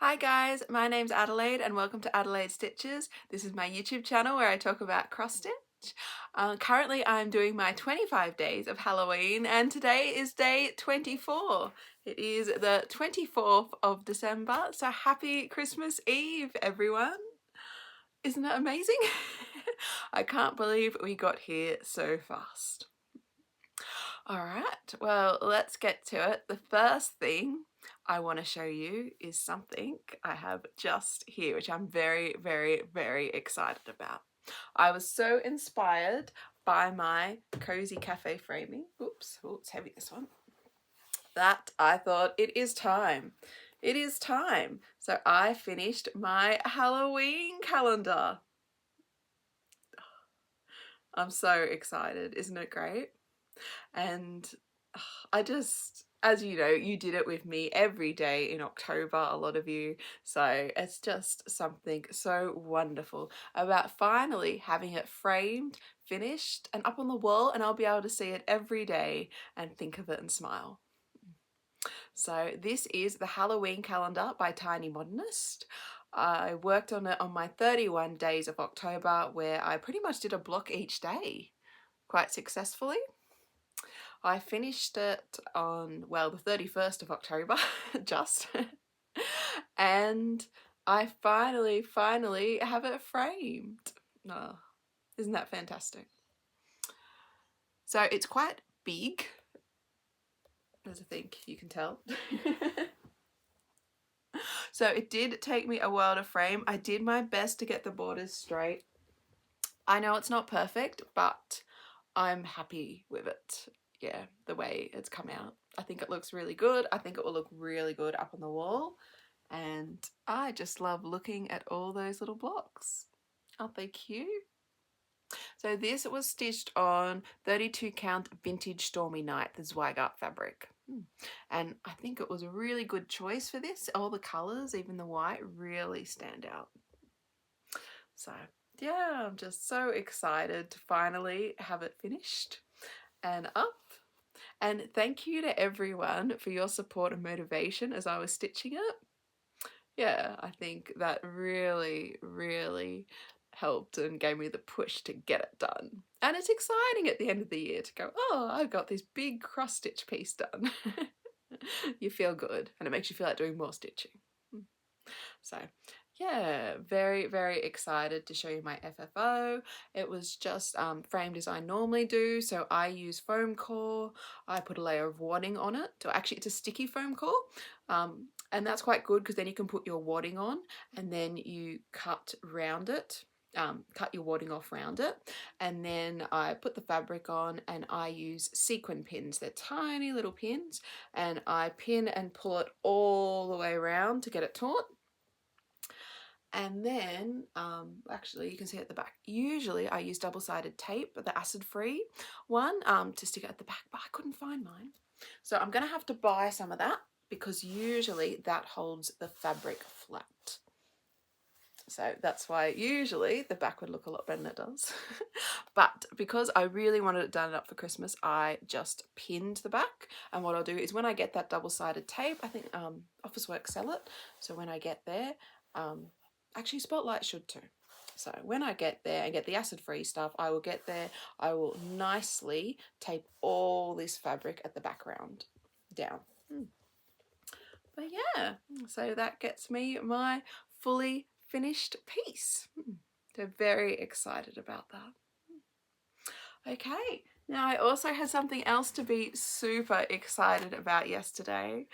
Hi guys, my name's Adelaide and welcome to Adelaide Stitches. This is my YouTube channel where I talk about cross stitch. Currently I'm doing my 25 days of Halloween and today is day 24. It is the 24th of December, so happy Christmas Eve everyone. Isn't that amazing? I can't believe we got here so fast. Alright, well let's get to it. The first thing I want to show you is something I have just here, which I'm very, very, very excited about. I was so inspired by my cozy cafe framing. Oops, oh, it's heavy this one. That I thought it is time. It is time. So I finished my Halloween calendar. I'm so excited. Isn't it great? And I just, as you know, you did it with me every day in October, a lot of you, so it's just something so wonderful about finally having it framed, finished and up on the wall, and I'll be able to see it every day and think of it and smile. So this is the Halloween calendar by Tiny Modernist. I worked on it on my 31 days of October, where I pretty much did a block each day quite successfully. I finished it on, well, the 31st of October, just, and I finally have it framed. Oh, isn't that fantastic? So it's quite big, as I think you can tell. So it did take me a while to frame. I did my best to get the borders straight. I know it's not perfect, but I'm happy with it. Yeah, the way it's come out. I think it looks really good. I think it will look really good up on the wall. And I just love looking at all those little blocks. Aren't they cute? So this was stitched on 32 count vintage Stormy Night, the Zweigart fabric. And I think it was a really good choice for this. All the colours, even the white, really stand out. So yeah, I'm just so excited to finally have it finished and up. And thank you to everyone for your support and motivation as I was stitching it. Yeah, I think that really, really helped and gave me the push to get it done. And it's exciting at the end of the year to go, oh, I've got this big cross stitch piece done. You feel good and it makes you feel like doing more stitching. So yeah, very, very excited to show you my FFO. It was just framed as I normally do. So I use foam core. I put a layer of wadding on it. So actually it's a sticky foam core. And that's quite good because then you can put your wadding on and then you cut round it. Cut your wadding off round it, and then I put the fabric on and I use sequin pins. They're tiny little pins and I pin and pull it all the way around to get it taut. And then, actually you can see at the back, usually I use double-sided tape, the acid-free one, to stick it at the back, but I couldn't find mine. So I'm gonna have to buy some of that because usually that holds the fabric flat. So that's why usually the back would look a lot better than it does. But because I really wanted it done up for Christmas, I just pinned the back. And what I'll do is when I get that double-sided tape, I think Officeworks sell it. So when I get there, actually Spotlight should too. So when I get there and get the acid-free stuff, I will get there, I will nicely tape all this fabric at the background down. But yeah, so that gets me my fully finished piece. So very excited about that. Okay, now I also had something else to be super excited about yesterday.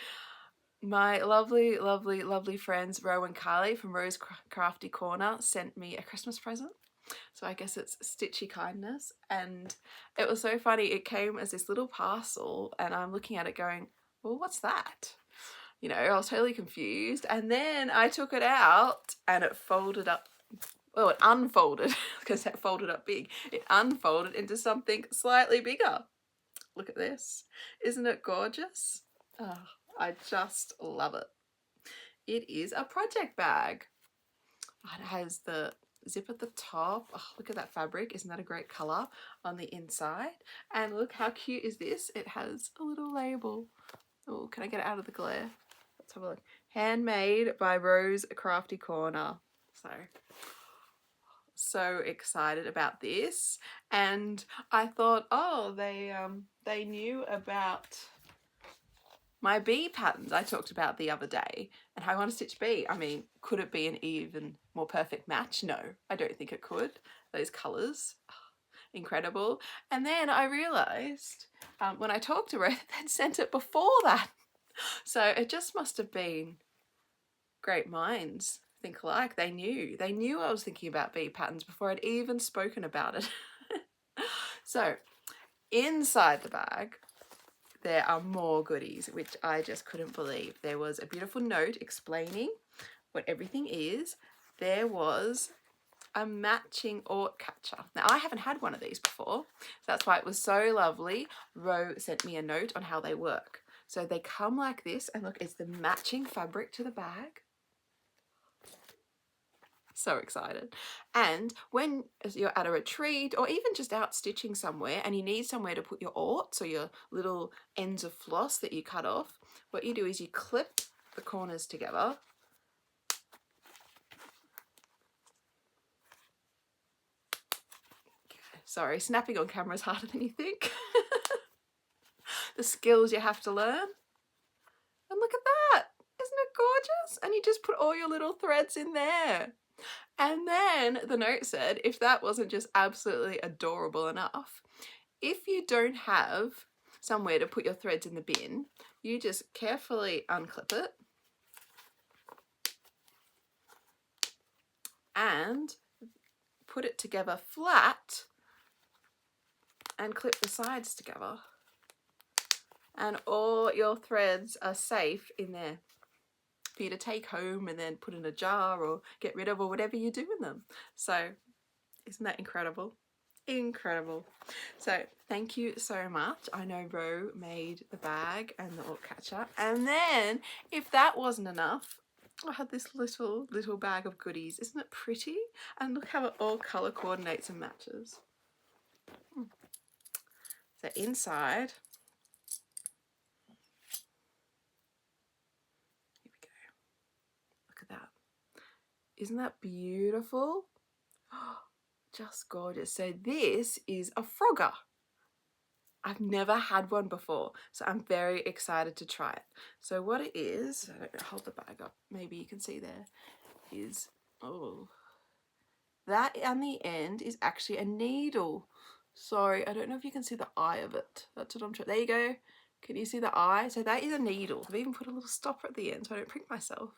My lovely, lovely, lovely friends Rho and Kylie from Rho's Crafty Corner sent me a Christmas present. So I guess it's stitchy kindness, and it was so funny. It came as this little parcel and I'm looking at it going, well, what's that? You know, I was totally confused, and then I took it out and it folded up, well, it unfolded because it folded up big. It unfolded into something slightly bigger. Look at this. Isn't it gorgeous? Oh, I just love it. It is a project bag. It has the zip at the top. Oh, look at that fabric. Isn't that a great colour on the inside? And look how cute is this? It has a little label. Oh, can I get it out of the glare? Let's have a look. handmade by Rho's Crafty Corner. So excited about this, and I thought, oh, they knew about my bee patterns I talked about the other day and how I want to stitch bee. I mean, could it be an even more perfect match? No, I don't think it could. Those colours, incredible. And then I realised when I talked to her, they'd sent it before that. So it just must have been great minds think alike. They knew I was thinking about bee patterns before I'd even spoken about it. So inside the bag there are more goodies, which I just couldn't believe. There was a beautiful note explaining what everything is. There was a matching Aura catcher. Now I haven't had one of these before, so that's why it was so lovely. Rho sent me a note on how they work. So they come like this, and look, it's the matching fabric to the bag. So excited. And when you're at a retreat or even just out stitching somewhere and you need somewhere to put your orts or your little ends of floss that you cut off, what you do is you clip the corners together. Sorry, snapping on camera is harder than you think. The skills you have to learn. And look at that. Isn't it gorgeous? And you just put all your little threads in there. And then the note said, if that wasn't just absolutely adorable enough, if you don't have somewhere to put your threads in the bin, you just carefully unclip it and put it together flat and clip the sides together. And all your threads are safe in there for you to take home and then put in a jar or get rid of or whatever you do with them. So isn't that incredible? Incredible. So thank you so much. I know Rho made the bag and the Aura catcher. And then if that wasn't enough, I had this little bag of goodies. Isn't it pretty? And look how it all colour coordinates and matches. So inside, here we go. Look at that. Isn't that beautiful? Just gorgeous. So this is a Frogger. I've never had one before, so I'm very excited to try it. So what it is, I don't know, hold the bag up, maybe you can see there, is, oh, that on the end is actually a needle. Sorry, I don't know if you can see the eye of it. That's what I'm trying, there you go. Can you see the eye? So that is a needle. I've even put a little stopper at the end so I don't prick myself.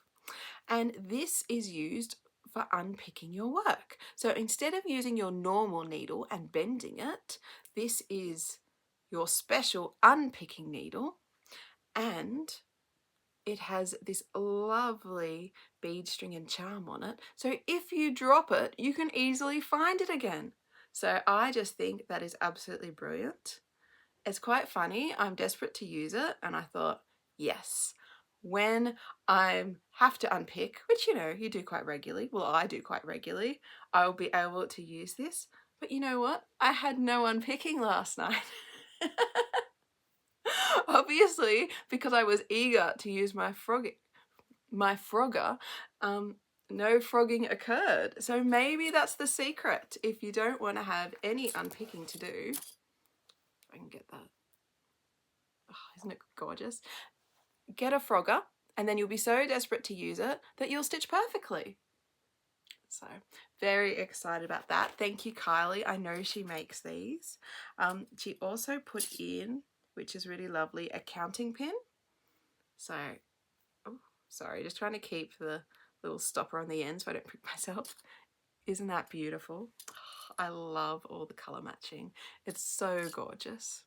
And this is used for unpicking your work. So instead of using your normal needle and bending it, this is your special unpicking needle, and it has this lovely bead string and charm on it. So if you drop it, you can easily find it again. So I just think that is absolutely brilliant. It's quite funny. I'm desperate to use it, and I thought, yes, when I have to unpick, which, you know, you do quite regularly, well, I do quite regularly, I will be able to use this. But you know what? I had no unpicking last night. Obviously, because I was eager to use my Frogger, no frogging occurred. So maybe that's the secret. If you don't want to have any unpicking to do, if I can get that. Oh, isn't it gorgeous? Get a Frogger, and then you'll be so desperate to use it that you'll stitch perfectly. So very excited about that. Thank you, Kylie. I know she makes these. She also put in, which is really lovely, a counting pin. So, oh, sorry, just trying to keep the little stopper on the end so I don't prick myself. Isn't that beautiful? Oh, I love all the colour matching. It's so gorgeous.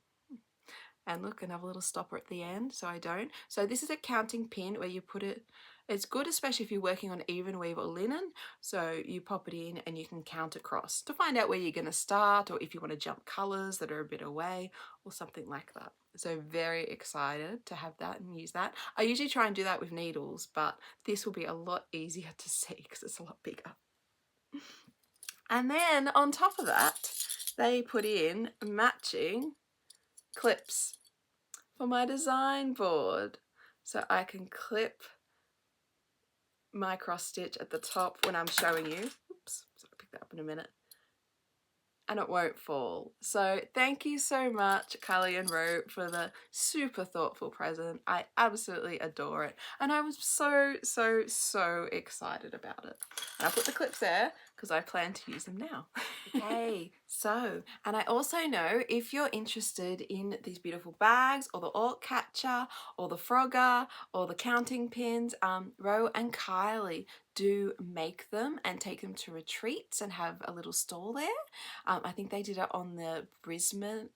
And look, another little stopper at the end so I don't. So this is a counting pin where you put it. It's good especially if you're working on even weave or linen. So you pop it in and you can count across to find out where you're going to start, or if you want to jump colours that are a bit away or something like that. So very excited to have that and use that. I usually try and do that with needles, but this will be a lot easier to see because it's a lot bigger. And then on top of that, they put in matching clips for my design board, so I can clip my cross stitch at the top when I'm showing you. Oops, so I'll pick that up in a minute. And it won't fall. So thank you so much, Kylie and Rho, for the super thoughtful present. I absolutely adore it. And I was so excited about it. And I put the clips there because I plan to use them now. Okay, so, and I also know if you're interested in these beautiful bags or the alt catcher or the frogger or the counting pins, Rho and Kylie do make them and take them to retreats and have a little stall there. I think they did it on the Brisbane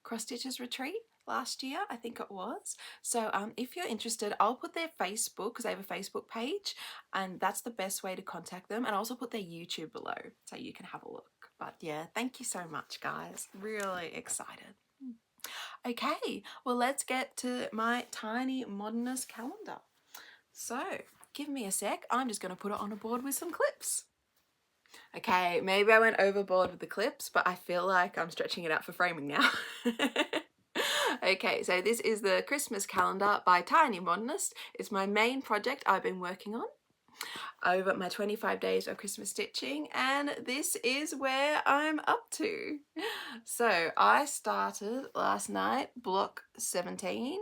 cross stitches retreat last year, I think it was. So if you're interested, I'll put their Facebook, because they have a Facebook page, and that's the best way to contact them, and I'll also put their YouTube below so you can have a look. But yeah, thank you so much, guys. Really excited. Okay, well, let's get to my tiny Modernist calendar. So give me a sec. I'm just going to put it on a board with some clips. Okay, maybe I went overboard with the clips, but I feel like I'm stretching it out for framing now. Okay, so this is the Christmas calendar by Tiny Modernist. It's my main project I've been working on over my 25 days of Christmas stitching, and this is where I'm up to. So I started last night, block 17.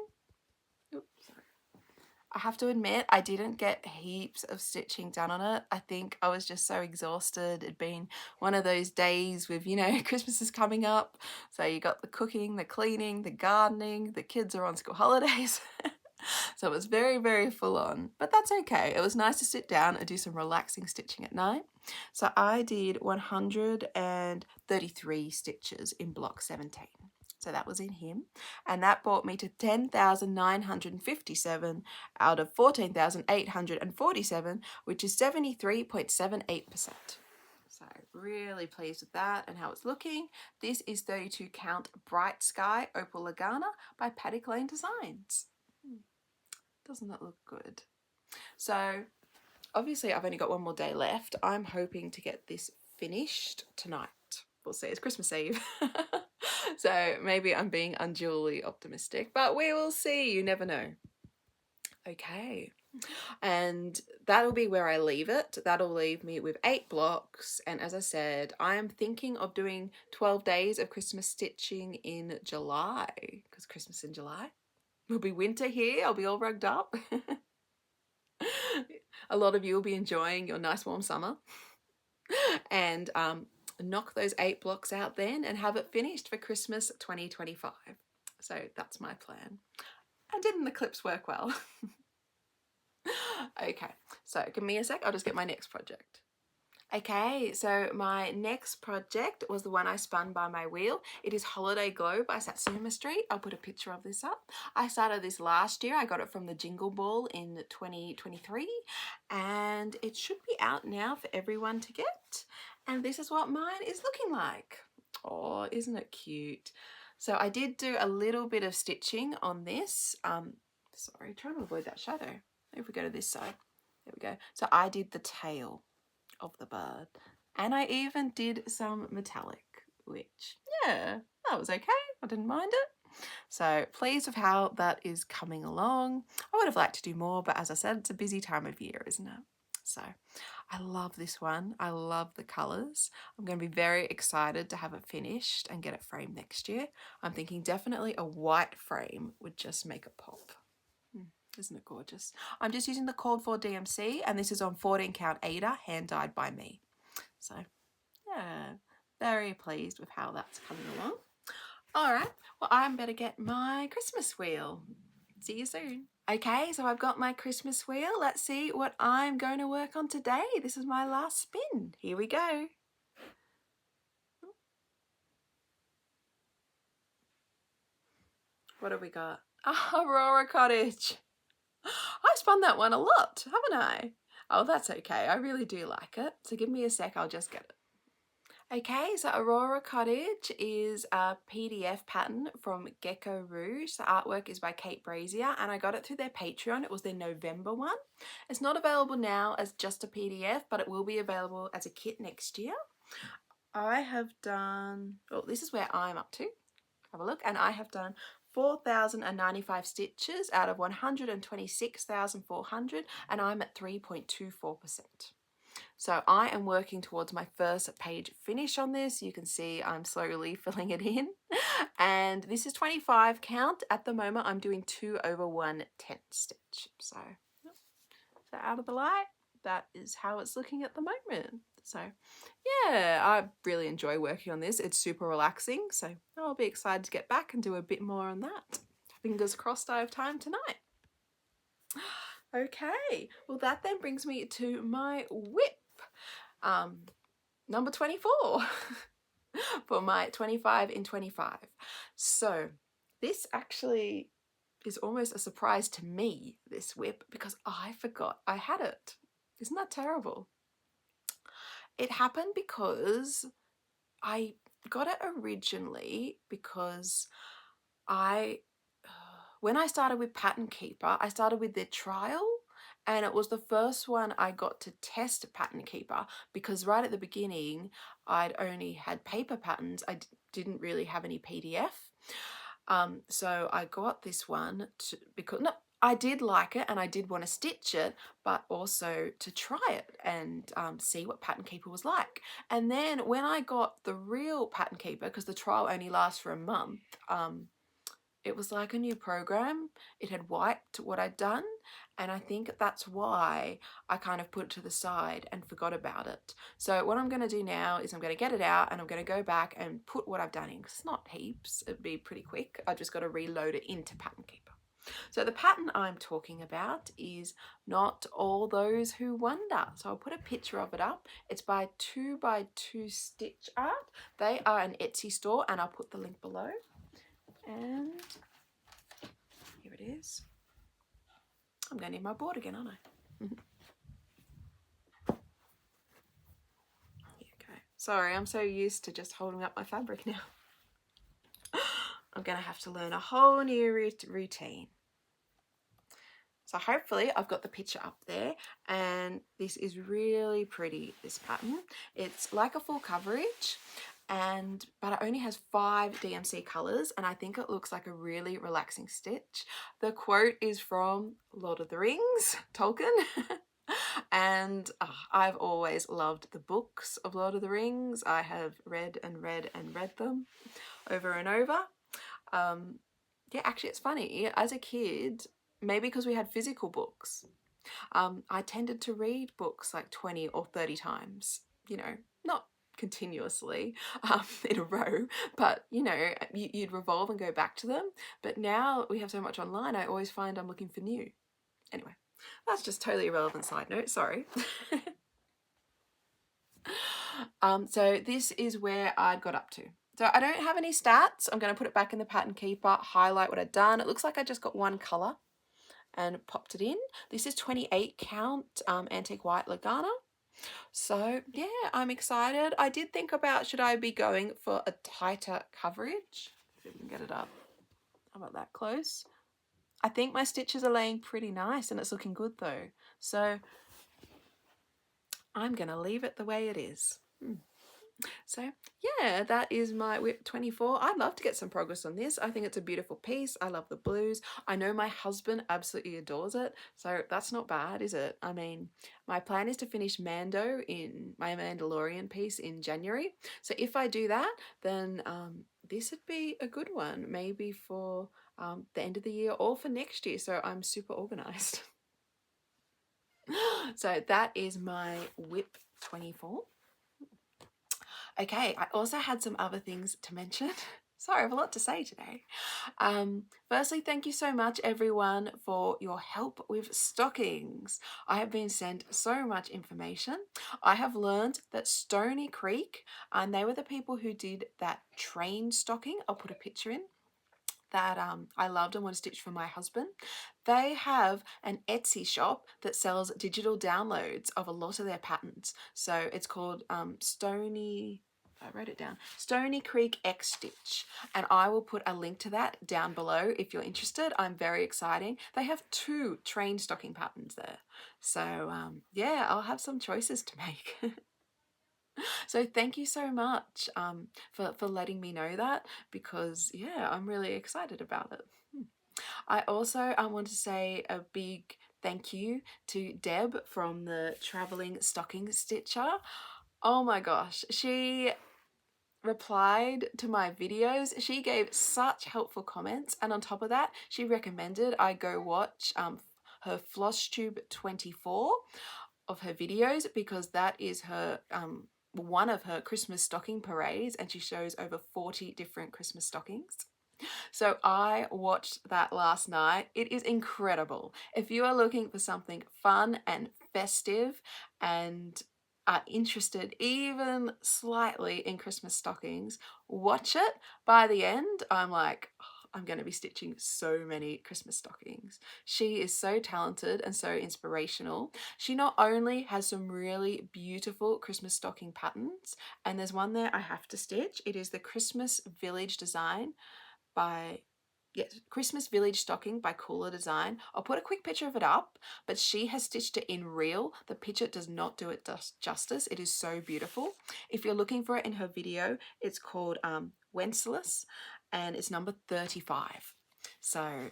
I have to admit, I didn't get heaps of stitching done on it. I think I was just so exhausted. It'd been one of those days with, you know, Christmas is coming up. So you got the cooking, the cleaning, the gardening, the kids are on school holidays. So it was very full on, but that's okay. It was nice to sit down and do some relaxing stitching at night. So I did 133 stitches in block 17. So that was in him, and that brought me to 10,957 out of 14,847, which is 73.78%. So really pleased with that and how it's looking. This is 32 count Bright Sky Opal Lugana by Paddock Designs. Doesn't that look good? So obviously I've only got one more day left. I'm hoping to get this finished tonight. We'll see, it's Christmas Eve. So maybe I'm being unduly optimistic, but we will see, you never know. Okay, and that'll be where I leave it. That'll leave me with 8 blocks, and as I said, I am thinking of doing 12 days of Christmas stitching in July, because Christmas in July. It'll be winter here, I'll be all rugged up. A lot of you will be enjoying your nice warm summer. And knock those 8 blocks out then and have it finished for Christmas 2025. So that's my plan. And didn't the clips work well? Okay, so give me a sec, I'll just get my next project. Okay, so my next project was the one I spun by my wheel. It is Holiday Glow by Satsuma Street. I'll put a picture of this up. I started this last year. I got it from the Jingle Ball in 2023, and it should be out now for everyone to get. And this is what mine is looking like. Oh, isn't it cute? So I did do a little bit of stitching on this. Sorry, trying to avoid that shadow. If we go to this side, there we go. So I did the tail of the bird, and I even did some metallic, which, yeah, that was okay. I didn't mind it. So pleased with how that is coming along. I would have liked to do more, but as I said, it's a busy time of year, isn't it? So I love this one. I love the colours. I'm going to be very excited to have it finished and get it framed next year. I'm thinking definitely a white frame would just make it pop. Isn't it gorgeous? I'm just using the called for DMC, and this is on 14 count Aida, hand dyed by me. So yeah, very pleased with how that's coming along. All right, well, I'm better get my Christmas wheel. See you soon. Okay, so I've got my Christmas wheel. Let's see what I'm going to work on today. This is my last spin. Here we go. What have we got? Aurora Cottage. I've spun that one a lot, haven't I? Oh, that's okay. I really do like it. So give me a sec, I'll just get it. Okay, so Aurora Cottage is a PDF pattern from Gecko Rouge. The artwork is by Kate Brazier, and I got it through their Patreon. It was their November one. It's not available now as just a PDF, but it will be available as a kit next year. I have done, oh, this is where I'm up to. Have a look, and I have done 4,095 stitches out of 126,400, and I'm at 3.24%. So I am working towards my first page finish on this. You can see I'm slowly filling it in. And this is 25 count. At the moment, I'm doing 2 over 1/10 stitch. So out of the light, that is how it's looking at the moment. So yeah, I really enjoy working on this. It's super relaxing. So I'll be excited to get back and do a bit more on that. Fingers crossed I have time tonight. Okay, well that then brings me to my whip. Number 24 for my 25 in 25. So this actually is almost a surprise to me, this whip, because I forgot I had it. Isn't that terrible? It happened because I got it originally because when I started with Pattern Keeper, I started with their trial, and it was the first one I got to test Pattern Keeper because right at the beginning I'd only had paper patterns. I didn't really have any PDF. So I got this one because I did like it and I did want to stitch it, but also to try it and see what Pattern Keeper was like. And then when I got the real Pattern Keeper, because the trial only lasts for a month, it was like a new program. It had wiped what I'd done, and I think that's why I kind of put it to the side and forgot about it. So what I'm going to do now is I'm going to get it out and I'm going to go back and put what I've done in. It's not heaps, it'd be pretty quick. I just got to reload it into Pattern Keeper. So the pattern I'm talking about is Not All Those Who Wonder. So I'll put a picture of it up. It's by 2x2 Stitch Art. They are an Etsy store, and I'll put the link below. And here it is. I'm going to need my board again, aren't I? Here you go. Sorry, I'm so used to just holding up my fabric now. I'm going to have to learn a whole new routine. So hopefully I've got the picture up there, and this is really pretty, this pattern. It's like a full coverage, but it only has 5 DMC colours, and I think it looks like a really relaxing stitch. The quote is from Lord of the Rings, Tolkien. And I've always loved the books of Lord of the Rings. I have read and read and read them over and over. Yeah, actually it's funny, as a kid, maybe because we had physical books, I tended to read books like 20 or 30 times, you know, not continuously in a row, but you know, you'd revolve and go back to them. But now we have so much online, I always find I'm looking for new. Anyway, that's just totally irrelevant side note, sorry. So this is where I'd got up to. So I don't have any stats. I'm going to put it back in the Pattern Keeper, highlight what I'd done. It looks like I just got one colour and popped it in. This is 28 count antique white Lugana. So yeah, I'm excited. I did think about, should I be going for a tighter coverage? If we can get it up. I'm not that close. I think my stitches are laying pretty nice and it's looking good though. So I'm going to leave it the way it is. So yeah, that is my whip 24. I'd love to get some progress on this. I think it's a beautiful piece. I love the blues. I know my husband absolutely adores it, so that's not bad, is it? I mean, my plan is to finish Mando in my Mandalorian piece in January. So if I do that, then this would be a good one, maybe for the end of the year or for next year. So I'm super organized. So that is my whip 24. Okay, I also had some other things to mention. Sorry, I have a lot to say today. Firstly, thank you so much everyone for your help with stockings. I have been sent so much information. I have learned that Stony Creek, and they were the people who did that train stocking. I'll put a picture in. That I loved and want to stitch for my husband. They have an Etsy shop that sells digital downloads of a lot of their patterns. So it's called Stony, I wrote it down, Stony Creek X Stitch, and I will put a link to that down below if you're interested. I'm very exciting. They have 2 train stocking patterns there. So yeah, I'll have some choices to make. So thank you so much for letting me know that, because yeah, I'm really excited about it. I also want to say a big thank you to Deb from the Traveling Stocking Stitcher. Oh my gosh, she replied to my videos. She gave such helpful comments, and on top of that, she recommended I go watch her FlossTube 24 of her videos, because that is her one of her Christmas stocking parades, and she shows over 40 different Christmas stockings. So I watched that last night. It is incredible. If you are looking for something fun and festive and are interested even slightly in Christmas stockings, watch it. By the end, I'm like, oh, I'm going to be stitching so many Christmas stockings. She is so talented and so inspirational. She not only has some really beautiful Christmas stocking patterns, and there's one there I have to stitch. It is the Christmas Village design by Christmas Village stocking by Cooler Design. I'll put a quick picture of it up, but she has stitched it in real. The picture does not do it justice. It is so beautiful. If you're looking for it in her video, it's called Wenceslas, and it's number 35. So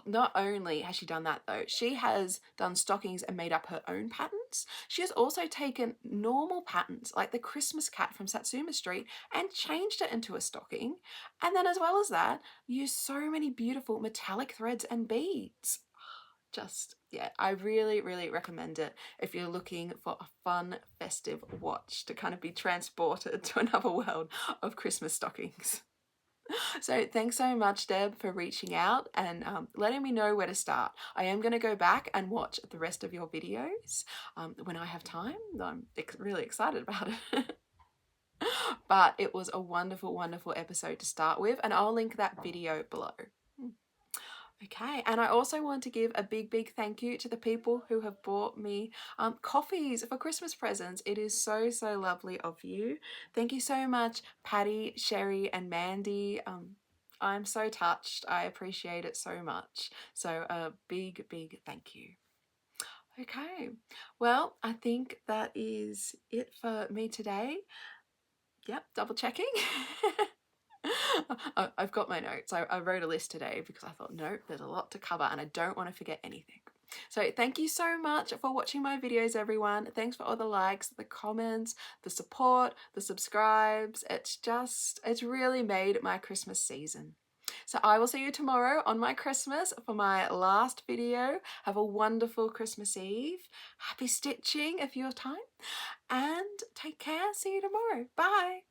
not only has she done that though, she has done stockings and made up her own patterns. She has also taken normal patterns like the Christmas cat from Satsuma Street and changed it into a stocking. And then as well as that, used so many beautiful metallic threads and beads. Just, yeah, I really, really recommend it if you're looking for a fun, festive watch to kind of be transported to another world of Christmas stockings. So thanks so much, Deb, for reaching out and letting me know where to start. I am going to go back and watch the rest of your videos when I have time. I'm really excited about it. But it was a wonderful, wonderful episode to start with, and I'll link that video below. Okay, and I also want to give a big, big thank you to the people who have bought me coffees for Christmas presents. It is so, so lovely of you. Thank you so much, Patty, Sherry, and Mandy. I'm so touched. I appreciate it so much. So a big, big thank you. Okay, well, I think that is it for me today. Yep, double checking. I've got my notes. I wrote a list today because I thought, nope, there's a lot to cover and I don't want to forget anything. So thank you so much for watching my videos, everyone. Thanks for all the likes, the comments, the support, the subscribes. It's really made my Christmas season. So I will see you tomorrow on my Christmas for my last video. Have a wonderful Christmas Eve. Happy stitching if you have time. And take care. See you tomorrow. Bye.